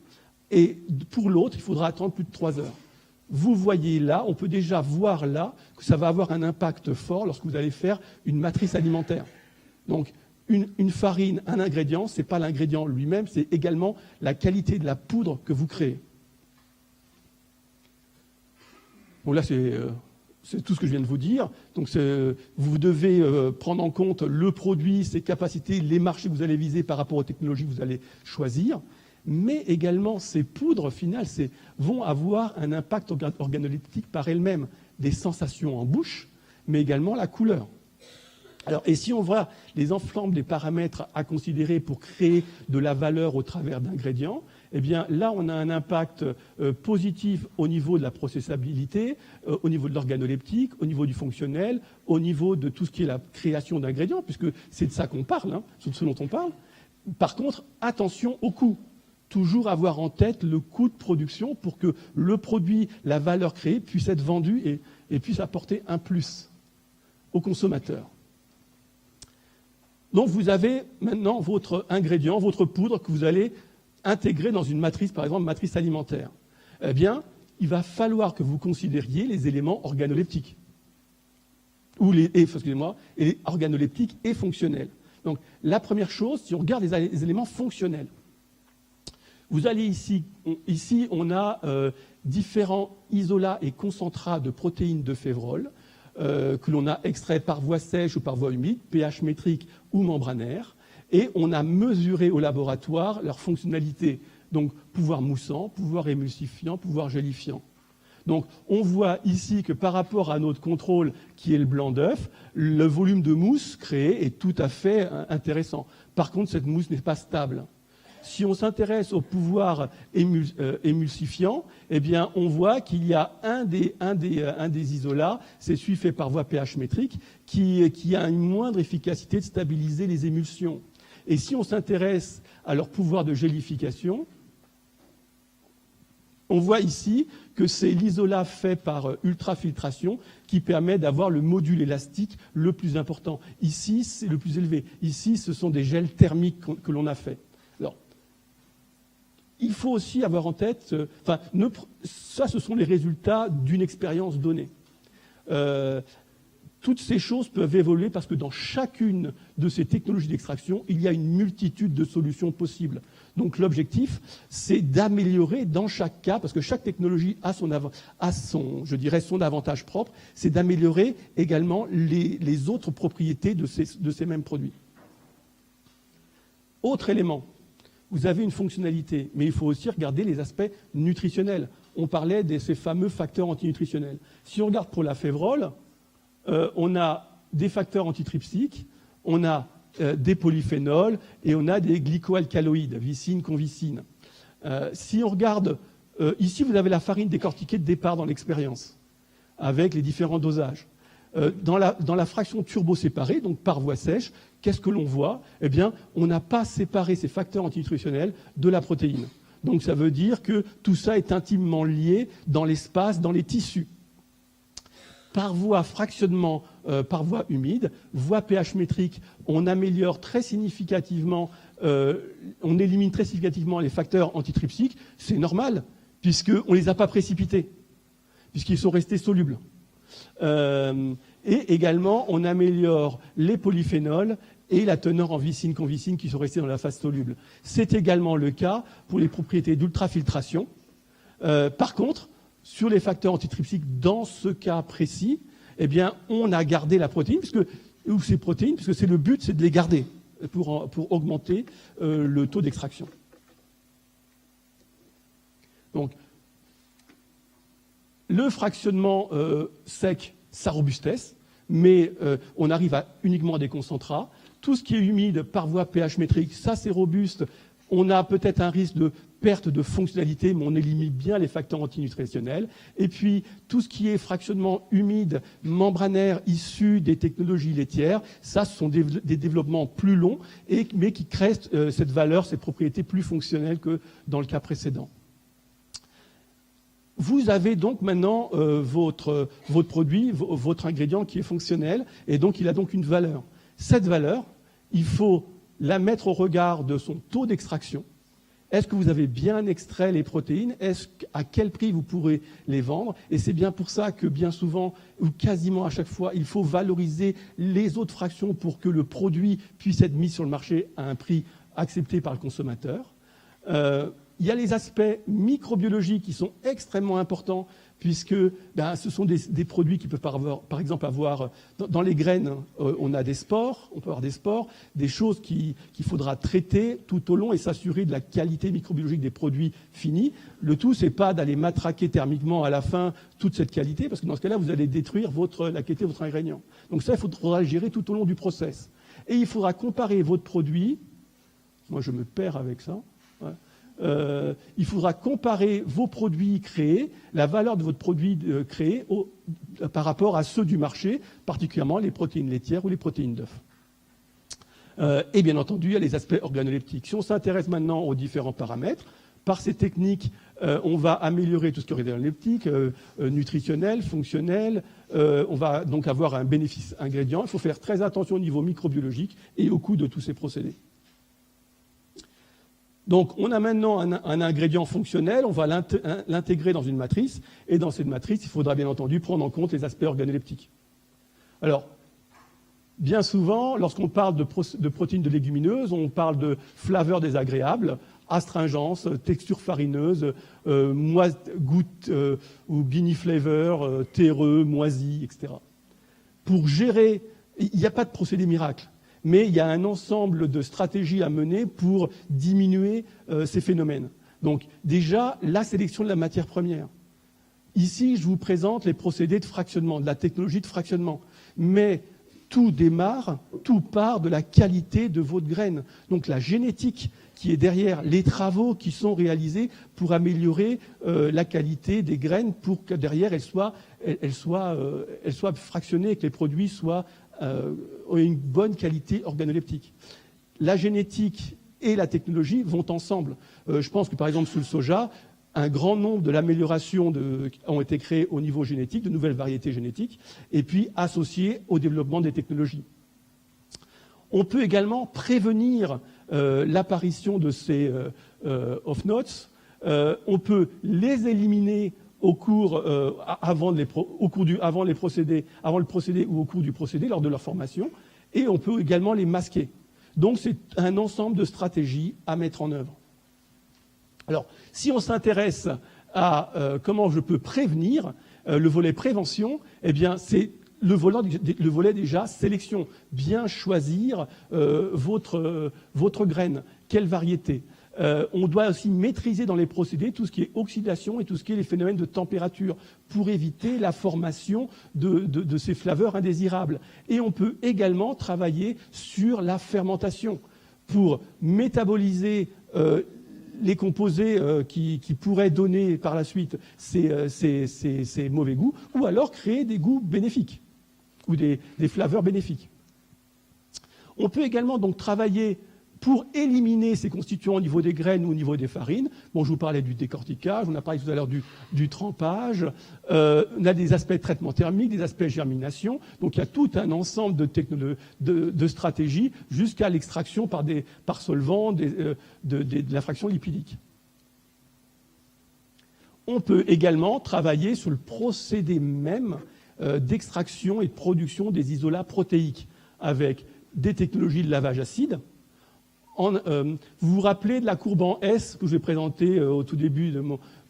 et pour l'autre, il faudra attendre plus de 3 heures. Vous voyez là, on peut déjà voir là que ça va avoir un impact fort lorsque vous allez faire une matrice alimentaire. Donc, une farine, un ingrédient, ce n'est pas l'ingrédient lui-même, c'est également la qualité de la poudre que vous créez. Bon, là, c'est tout ce que je viens de vous dire. Donc, vous devez prendre en compte le produit, ses capacités, les marchés que vous allez viser par rapport aux technologies que vous allez choisir. Mais également, ces poudres finales vont avoir un impact organoleptique par elles-mêmes, des sensations en bouche, mais également la couleur. Alors, et si on voit les ensembles des paramètres à considérer pour créer de la valeur au travers d'ingrédients, eh bien là, on a un impact positif au niveau de la processabilité, au niveau de l'organoleptique, au niveau du fonctionnel, au niveau de tout ce qui est la création d'ingrédients, puisque c'est de ça qu'on parle, c'est de ce dont on parle. Par contre, attention au coût. Toujours avoir en tête le coût de production pour que le produit, la valeur créée, puisse être vendu et puisse apporter un plus au consommateur. Donc vous avez maintenant votre ingrédient, votre poudre que vous allez intégrer dans une matrice, par exemple, matrice alimentaire. Eh bien, il va falloir que vous considériez les éléments organoleptiques. Et organoleptiques et fonctionnels. Donc la première chose, si on regarde les éléments fonctionnels, vous allez ici on a différents isolats et concentrats de protéines de févrole que l'on a extraits par voie sèche ou par voie humide, pH métrique ou membranaire, et on a mesuré au laboratoire leur fonctionnalité, donc pouvoir moussant, pouvoir émulsifiant, pouvoir gélifiant. Donc on voit ici que par rapport à notre contrôle qui est le blanc d'œuf, le volume de mousse créé est tout à fait intéressant. Par contre, cette mousse n'est pas stable. Si on s'intéresse au pouvoir émulsifiant, eh bien, on voit qu'il y a un des isolats, c'est celui fait par voie pH métrique, qui a une moindre efficacité de stabiliser les émulsions. Et si on s'intéresse à leur pouvoir de gélification, on voit ici que c'est l'isolat fait par ultrafiltration qui permet d'avoir le module élastique le plus important. Ici, c'est le plus élevé. Ici, ce sont des gels thermiques que l'on a fait. Alors, il faut aussi avoir en tête, ça, ce sont les résultats d'une expérience donnée. Toutes ces choses peuvent évoluer parce que dans chacune de ces technologies d'extraction, il y a une multitude de solutions possibles. Donc l'objectif, c'est d'améliorer dans chaque cas, parce que chaque technologie a son avantage propre, c'est d'améliorer également les autres propriétés de ces mêmes produits. Autre élément, vous avez une fonctionnalité, mais il faut aussi regarder les aspects nutritionnels. On parlait de ces fameux facteurs antinutritionnels. Si on regarde pour la févrole, on a des facteurs antitrypsiques, on a des polyphénols et on a des glycoalcaloïdes, vicine, convicine. Si on regarde, ici vous avez la farine décortiquée de départ dans l'expérience, avec les différents dosages. Dans la fraction turbo-séparée, donc par voie sèche, qu'est-ce que l'on voit? Eh bien, on n'a pas séparé ces facteurs antinutritionnels de la protéine. Donc ça veut dire que tout ça est intimement lié dans l'espace, dans les tissus. Par voie fractionnement, par voie humide, voie pH métrique, on améliore très significativement, on élimine très significativement les facteurs antitrypsiques. C'est normal, puisqu'on ne les a pas précipités, puisqu'ils sont restés solubles. Et également, on améliore les polyphénols et la teneur en vicine, convicine qui sont restés dans la phase soluble. C'est également le cas pour les propriétés d'ultrafiltration. Par contre, sur les facteurs antitrypsiques, dans ce cas précis, eh bien, on a gardé la protéine, ou ces protéines, puisque c'est le but, c'est de les garder pour augmenter le taux d'extraction. Donc, le fractionnement sec, ça robustesse, mais on arrive uniquement à des concentrats. Tout ce qui est humide par voie pH métrique, ça c'est robuste. On a peut-être un risque de perte de fonctionnalité, mais on élimine bien les facteurs antinutritionnels. Et puis, tout ce qui est fractionnement humide, membranaire, issu des technologies laitières, ça, ce sont des développements plus longs, mais qui créent cette valeur, cette propriété plus fonctionnelle que dans le cas précédent. Vous avez donc maintenant votre produit, votre ingrédient qui est fonctionnel, et donc il a donc une valeur. Cette valeur, il faut la mettre au regard de son taux d'extraction. Est-ce que vous avez bien extrait les protéines? À quel prix vous pourrez les vendre? Et c'est bien pour ça que bien souvent, ou quasiment à chaque fois, il faut valoriser les autres fractions pour que le produit puisse être mis sur le marché à un prix accepté par le consommateur. Il y a les aspects microbiologiques qui sont extrêmement importants, puisque ce sont des produits qui peuvent par exemple avoir, dans les graines, on a des spores, on peut avoir des spores, des choses qu'il faudra traiter tout au long et s'assurer de la qualité microbiologique des produits finis. Le tout, c'est pas d'aller matraquer thermiquement à la fin toute cette qualité, parce que dans ce cas-là, vous allez détruire la qualité de votre ingrédient. Donc ça, il faudra le gérer tout au long du process. Et il faudra comparer votre produit, moi je me perds avec ça, ouais. Il faudra comparer vos produits créés, la valeur de votre produit créé par rapport à ceux du marché, particulièrement les protéines laitières ou les protéines d'œufs. Et bien entendu, il y a les aspects organoleptiques. Si on s'intéresse maintenant aux différents paramètres, par ces techniques, on va améliorer tout ce qui est organoleptique, nutritionnel, fonctionnel. On va donc avoir un bénéfice ingrédient. Il faut faire très attention au niveau microbiologique et au coût de tous ces procédés. Donc, on a maintenant un ingrédient fonctionnel, on va l'intégrer dans une matrice, et dans cette matrice, il faudra bien entendu prendre en compte les aspects organoleptiques. Alors, bien souvent, lorsqu'on parle de protéines de légumineuses, on parle de flaveurs désagréables, astringence, texture farineuse, goutte ou beanie flavor, terreux, moisi, etc. Pour gérer, il n'y a pas de procédé miracle. Mais il y a un ensemble de stratégies à mener pour diminuer ces phénomènes. Donc déjà, la sélection de la matière première. Ici, je vous présente les procédés de fractionnement, de la technologie de fractionnement. Mais tout part de la qualité de votre graine. Donc la génétique qui est derrière, les travaux qui sont réalisés pour améliorer la qualité des graines, pour que derrière, elles soient fractionnées et que les produits soient ont une bonne qualité organoleptique. La génétique et la technologie vont ensemble. Je pense que par exemple sous le soja, un grand nombre de l'amélioration ont été créées au niveau génétique, de nouvelles variétés génétiques, et puis associées au développement des technologies. On peut également prévenir l'apparition de ces off-notes. On peut les éliminer avant le procédé ou au cours du procédé, lors de leur formation, et on peut également les masquer. Donc c'est un ensemble de stratégies à mettre en œuvre. Alors, si on s'intéresse à comment je peux prévenir, le volet prévention, eh bien c'est le volet déjà sélection. Bien choisir votre graine, quelle variété. On doit aussi maîtriser dans les procédés tout ce qui est oxydation et tout ce qui est les phénomènes de température pour éviter la formation de ces flaveurs indésirables. Et on peut également travailler sur la fermentation pour métaboliser les composés qui pourraient donner par la suite ces mauvais goûts, ou alors créer des goûts bénéfiques ou des flaveurs bénéfiques. On peut également donc travailler pour éliminer ces constituants au niveau des graines ou au niveau des farines. Bon, je vous parlais du décortiquage, on a parlé tout à l'heure du trempage, on a des aspects de traitement thermique, des aspects de germination. Donc il y a tout un ensemble de stratégies jusqu'à l'extraction par solvant de la fraction lipidique. On peut également travailler sur le procédé même d'extraction et de production des isolats protéiques avec des technologies de lavage acide. Vous vous rappelez de la courbe en S que j'ai présentée au tout début de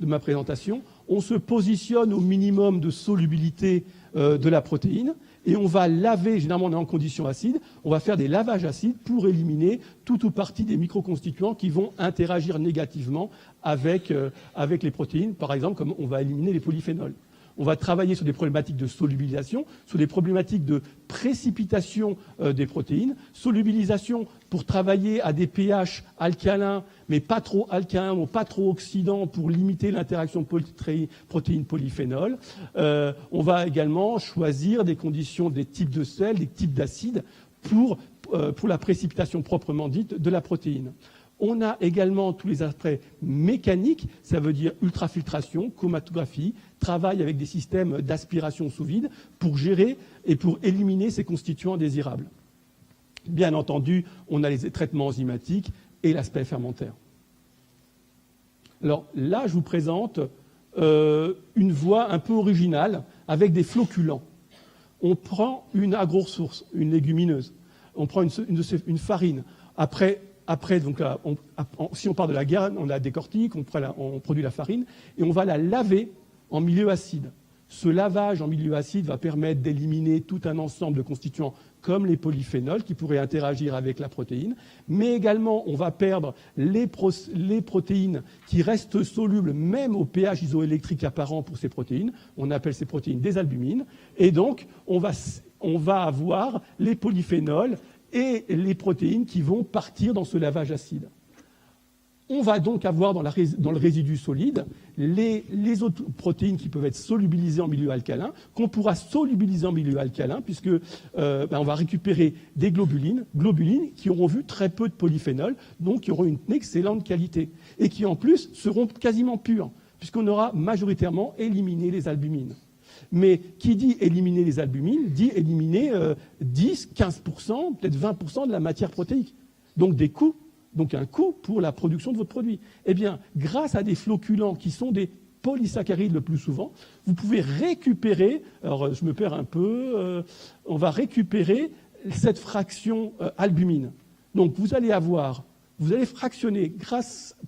ma présentation. On se positionne au minimum de solubilité de la protéine et on va laver, généralement on est en condition acide, on va faire des lavages acides pour éliminer tout ou partie des microconstituants qui vont interagir négativement avec les protéines, par exemple comme on va éliminer les polyphénols. On va travailler sur des problématiques de solubilisation, sur des problématiques de précipitation des protéines, solubilisation pour travailler à des pH alcalins, mais pas trop alcalins ou pas trop oxydants pour limiter l'interaction protéines-polyphénol. On va également choisir des conditions, des types de sel, des types d'acides pour la précipitation proprement dite de la protéine. On a également tous les aspects mécaniques, ça veut dire ultrafiltration, chromatographie, travail avec des systèmes d'aspiration sous vide pour gérer et pour éliminer ces constituants indésirables. Bien entendu, on a les traitements enzymatiques et l'aspect fermentaire. Alors là, je vous présente une voie un peu originale avec des floculants. On prend une agroressource, une légumineuse, on prend une farine. Après, donc là, si on part de la graine, on la décortique, on produit la farine et on va la laver en milieu acide. Ce lavage en milieu acide va permettre d'éliminer tout un ensemble de constituants comme les polyphénols qui pourraient interagir avec la protéine, mais également on va perdre les protéines qui restent solubles même au pH isoélectrique apparent pour ces protéines. On appelle ces protéines des albumines et donc on va avoir les polyphénols et les protéines qui vont partir dans ce lavage acide. On va donc avoir dans le résidu solide les autres protéines qui peuvent être solubilisées en milieu alcalin, qu'on pourra solubiliser en milieu alcalin, puisque on va récupérer des globulines qui auront vu très peu de polyphénol, donc qui auront une excellente qualité, et qui en plus seront quasiment pures, puisqu'on aura majoritairement éliminé les albumines. Mais qui dit éliminer les albumines, dit éliminer 10, 15%, peut-être 20% de la matière protéique. Donc des coûts, donc un coût pour la production de votre produit. Eh bien, grâce à des floculants qui sont des polysaccharides le plus souvent, vous pouvez récupérer, alors je me perds un peu, on va récupérer cette fraction albumine. Donc vous allez fractionner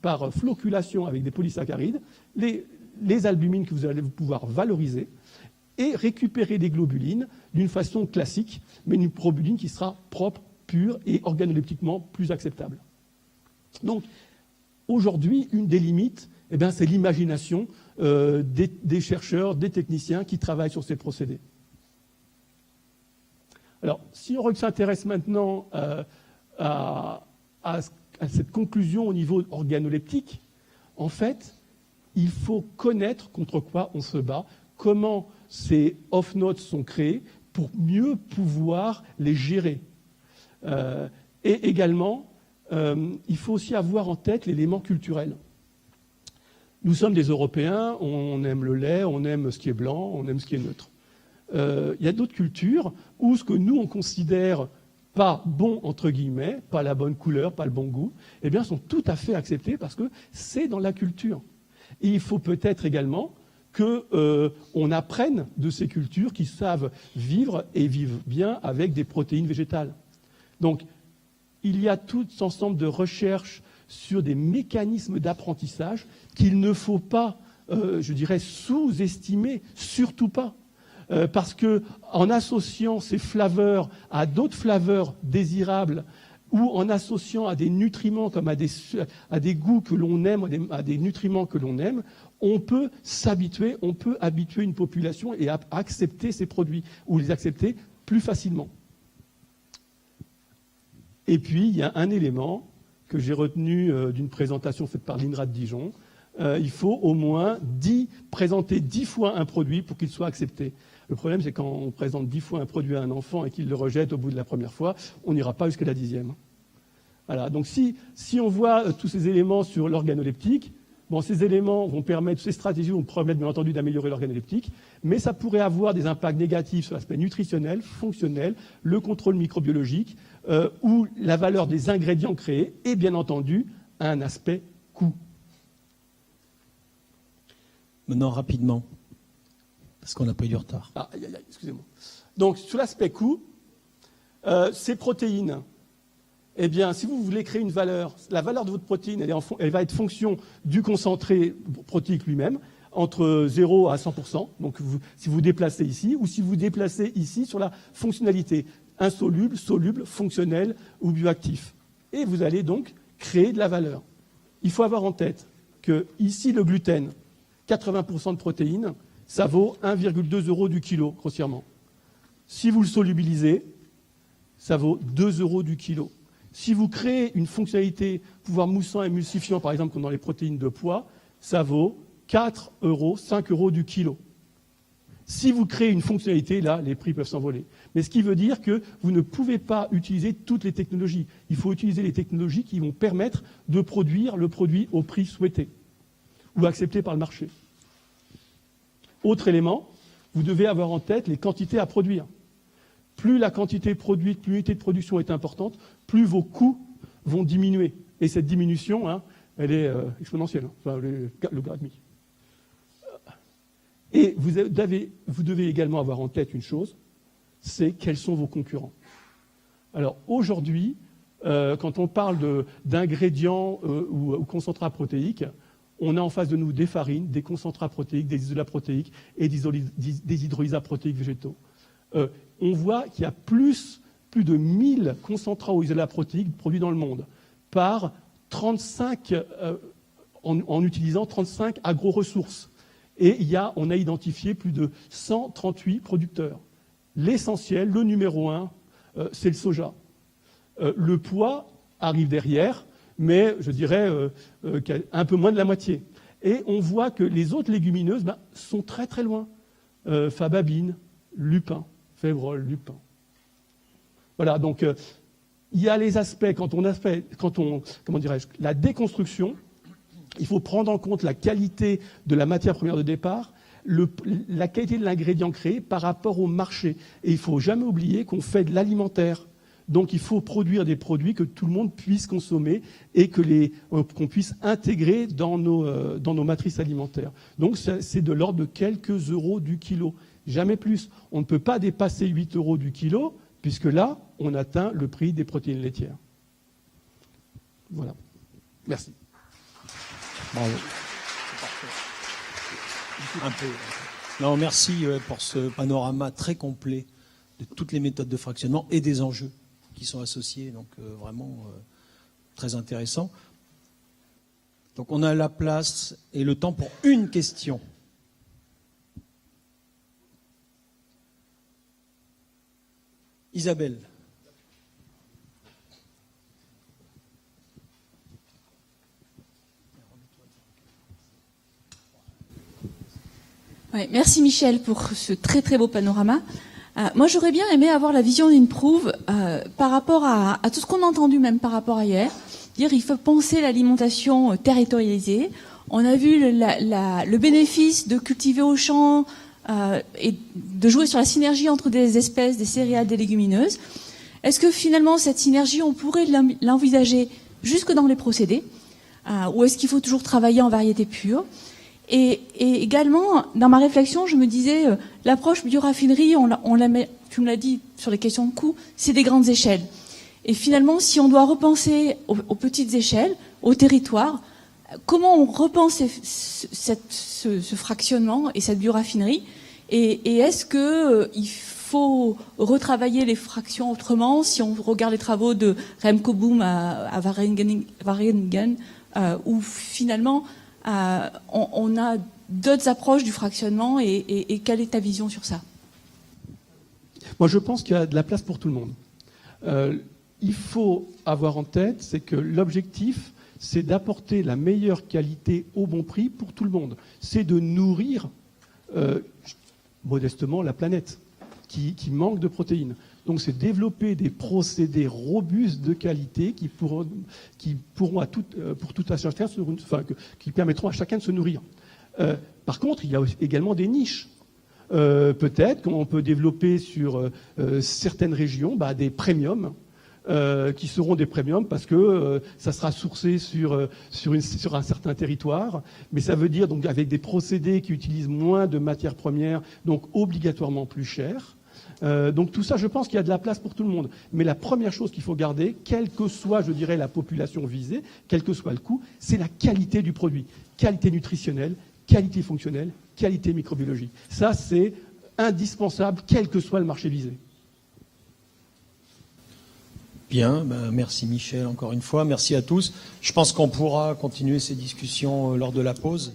par floculation avec des polysaccharides les albumines que vous allez pouvoir valoriser et récupérer des globulines d'une façon classique, mais une globuline qui sera propre, pure et organoleptiquement plus acceptable. Donc, aujourd'hui, une des limites, c'est l'imagination des chercheurs, des techniciens qui travaillent sur ces procédés. Alors, si on s'intéresse maintenant à cette conclusion au niveau organoleptique, en fait, il faut connaître contre quoi on se bat, comment ces off-notes sont créés pour mieux pouvoir les gérer. Et également, il faut aussi avoir en tête l'élément culturel. Nous sommes des Européens, on aime le lait, on aime ce qui est blanc, on aime ce qui est neutre. Il y a d'autres cultures où ce que nous, on considère pas bon, entre guillemets, pas la bonne couleur, pas le bon goût, eh bien, sont tout à fait acceptés parce que c'est dans la culture. Et il faut peut-être également qu'on apprenne de ces cultures qui savent vivre et vivent bien avec des protéines végétales. Donc, il y a tout ensemble de recherches sur des mécanismes d'apprentissage qu'il ne faut pas, sous-estimer, surtout pas. Parce qu'en associant ces flaveurs à d'autres flaveurs désirables ou en associant à des nutriments comme à des goûts que l'on aime, à des nutriments que l'on aime, on peut s'habituer, on peut habituer une population et à accepter ces produits ou les accepter plus facilement. Et puis, il y a un élément que j'ai retenu d'une présentation faite par l'INRA de Dijon. Il faut au moins présenter 10 fois un produit pour qu'il soit accepté. Le problème, c'est quand on présente 10 fois un produit à un enfant et qu'il le rejette au bout de la première fois, on n'ira pas jusqu'à la 10e. Voilà. Donc, si on voit tous ces éléments sur l'organoleptique, ces éléments vont permettre, ces stratégies vont permettre, bien entendu, d'améliorer l'organoleptique, mais ça pourrait avoir des impacts négatifs sur l'aspect nutritionnel, fonctionnel, le contrôle microbiologique, ou la valeur des ingrédients créés, et bien entendu, un aspect coût. Maintenant, rapidement, parce qu'on a pris du retard. Ah, excusez-moi. Donc, sur l'aspect coût, ces protéines, eh bien, si vous voulez créer une valeur, la valeur de votre protéine, elle va être fonction du concentré protéique lui-même, entre 0 à 100%. Donc, si vous déplacez ici, ou si vous déplacez ici sur la fonctionnalité, insoluble, soluble, fonctionnel ou bioactif. Et vous allez donc créer de la valeur. Il faut avoir en tête que ici, le gluten, 80% de protéines, ça vaut 1,2 € du kilo, grossièrement. Si vous le solubilisez, ça vaut 2 € du kilo. Si vous créez une fonctionnalité pouvoir moussant et émulsifiant, par exemple, comme dans les protéines de pois, ça vaut 4 €, 5 € du kilo. Si vous créez une fonctionnalité, là, les prix peuvent s'envoler. Mais ce qui veut dire que vous ne pouvez pas utiliser toutes les technologies. Il faut utiliser les technologies qui vont permettre de produire le produit au prix souhaité ou accepté par le marché. Autre élément, vous devez avoir en tête les quantités à produire. Plus la quantité produite, plus l'unité de production est importante, plus vos coûts vont diminuer. Et cette diminution, elle est exponentielle, enfin, le grade demi. Et vous devez également avoir en tête une chose, c'est quels sont vos concurrents. Alors aujourd'hui, quand on parle d'ingrédients ou concentrats protéiques, on a en face de nous des farines, des concentrats protéiques, des isolats protéiques et des hydrolysats protéiques végétaux. On voit qu'il y a plus de 1000 concentrats ou isolats protéiques produits dans le monde par 35, en utilisant 35 agro-ressources. Et on a identifié plus de 138 producteurs. L'essentiel, le numéro 1, c'est le soja. Le pois arrive derrière, mais je dirais un peu moins de la moitié. Et on voit que les autres légumineuses sont très très loin. Fababine, lupin, févrole, lupin. Voilà, donc il y a les aspects, comment dirais-je, la déconstruction, il faut prendre en compte la qualité de la matière première de départ, la qualité de l'ingrédient créé par rapport au marché. Et il ne faut jamais oublier qu'on fait de l'alimentaire. Donc il faut produire des produits que tout le monde puisse consommer et qu'on puisse intégrer dans nos matrices alimentaires. Donc c'est de l'ordre de quelques euros du kilo, jamais plus. On ne peut pas dépasser 8 € du kilo, puisque là, on atteint le prix des protéines laitières. Voilà. Merci. Bravo. Un peu. Non, merci pour ce panorama très complet de toutes les méthodes de fractionnement et des enjeux qui sont associés, donc vraiment très intéressant. Donc on a la place et le temps pour une question. Isabelle. Ouais, merci Michel pour ce très très beau panorama. Moi j'aurais bien aimé avoir la vision d'Improve par rapport à tout ce qu'on a entendu même par rapport à hier. Dire il faut penser l'alimentation territorialisée. On a vu le bénéfice de cultiver au champ et de jouer sur la synergie entre des espèces, des céréales, des légumineuses. Est-ce que finalement cette synergie on pourrait l'envisager jusque dans les procédés ou est-ce qu'il faut toujours travailler en variété pure? Et également, dans ma réflexion, je me disais, l'approche bioraffinerie, tu me l'as dit sur les questions de coût, c'est des grandes échelles. Et finalement, si on doit repenser aux petites échelles, au territoire, comment on repense ce fractionnement et cette bioraffinerie? Et est-ce qu'il faut retravailler les fractions autrement? Si on regarde les travaux de Remco Boom à Wageningen, où finalement, on a d'autres approches du fractionnement et quelle est ta vision sur ça? Moi, je pense qu'il y a de la place pour tout le monde. Il faut avoir en tête, c'est que l'objectif, c'est d'apporter la meilleure qualité au bon prix pour tout le monde. C'est de nourrir modestement la planète qui manque de protéines. Donc c'est développer des procédés robustes de qualité qui pourront pour tout à chacun qui permettront à chacun de se nourrir. Par contre, il y a également des niches. Peut-être qu'on peut développer sur certaines régions des premiums qui seront des premiums parce que ça sera sourcé sur un certain territoire, mais ça veut dire donc avec des procédés qui utilisent moins de matières premières, donc obligatoirement plus chères. Donc tout ça, je pense qu'il y a de la place pour tout le monde. Mais la première chose qu'il faut garder, quelle que soit, je dirais, la population visée, quel que soit le coût, c'est la qualité du produit. Qualité nutritionnelle, qualité fonctionnelle, qualité microbiologique. Ça, c'est indispensable, quel que soit le marché visé. Bien, merci Michel encore une fois, merci à tous. Je pense qu'on pourra continuer ces discussions lors de la pause.